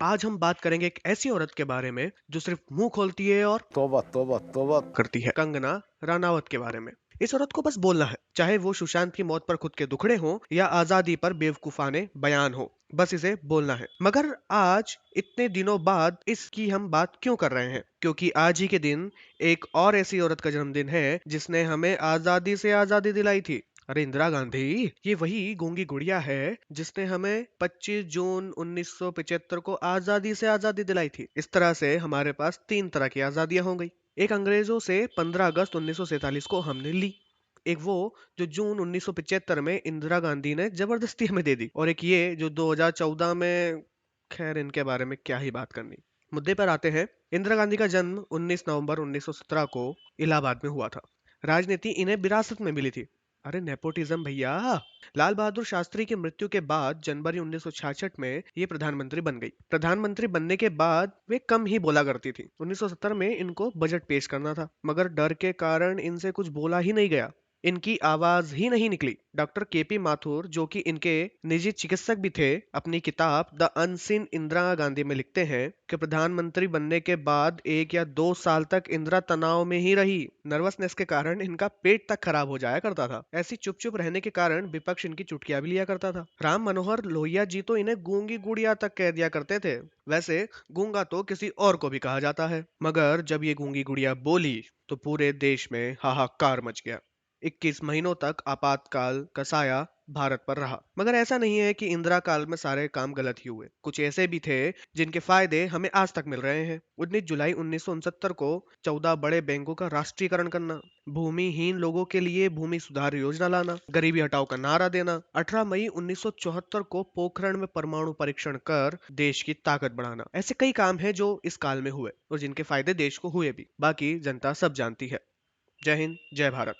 आज हम बात करेंगे एक ऐसी औरत के बारे में जो सिर्फ मुंह खोलती है और तौबा तौबा तौबा। करती है, कंगना रानावत के बारे में। इस औरत को बस बोलना है, चाहे वो सुशांत की मौत पर खुद के दुखड़े हो या आजादी पर बेवकूफाने बयान हो, बस इसे बोलना है। मगर आज इतने दिनों बाद इसकी हम बात क्यों कर रहे हैं? क्योंकि आज ही के दिन एक और ऐसी औरत का जन्मदिन है जिसने हमें आजादी से आजादी दिलाई थी। अरे इंदिरा गांधी, ये वही गूंगी गुड़िया है जिसने हमें 25 जून 1975 को आजादी से आजादी दिलाई थी। इस तरह से हमारे पास तीन तरह की आजादियां हो गई। एक अंग्रेजों से 15 अगस्त 1947 को हमने ली, एक वो जो जून 1975 में इंदिरा गांधी ने जबरदस्ती हमें दे दी, और एक ये जो 2014 में। खैर, इनके बारे में क्या ही बात करनी। मुद्दे पर आते हैं। इंदिरा गांधी का जन्म 19 नवंबर 1917 को इलाहाबाद में हुआ था। राजनीति इन्हें विरासत में मिली थी। अरे नेपोटिज्म भैया। लाल बहादुर शास्त्री की मृत्यु के बाद जनवरी 1966 में ये प्रधानमंत्री बन गई। प्रधानमंत्री बनने के बाद वे कम ही बोला करती थी। 1970 में इनको बजट पेश करना था, मगर डर के कारण इनसे कुछ बोला ही नहीं गया। इनकी आवाज ही नहीं निकली। डॉक्टर केपी माथुर, जो कि इनके निजी चिकित्सक भी थे, अपनी किताब द अनसीन इंदिरा गांधी में लिखते हैं कि प्रधानमंत्री बनने के बाद 1 या 2 साल तक इंदिरा तनाव में ही रही। नर्वसनेस के कारण इनका पेट तक खराब हो जाया करता था। ऐसी चुप चुप रहने के कारण विपक्ष इनकी चुटकियां भी लिया करता था। राम मनोहर लोहिया जी तो इन्हें गूंगी गुड़िया तक कह दिया करते थे। वैसे गूंगा तो किसी और को भी कहा जाता है, मगर जब ये गूंगी गुड़िया बोली तो पूरे देश में हाहाकार मच गया। 21 महीनों तक आपातकाल का साया भारत पर रहा। मगर ऐसा नहीं है कि इंदिरा काल में सारे काम गलत ही हुए। कुछ ऐसे भी थे जिनके फायदे हमें आज तक मिल रहे हैं। 19 जुलाई 1969 को 14 बड़े बैंकों का राष्ट्रीयकरण करना, भूमिहीन लोगों के लिए भूमि सुधार योजना लाना, गरीबी हटाओ का नारा देना, 18 मई 1974 को पोखरण में परमाणु परीक्षण कर देश की ताकत बढ़ाना, ऐसे कई काम हैं जो इस काल में हुए और जिनके फायदे देश को हुए भी। बाकी जनता सब जानती है। जय हिंद, जय भारत।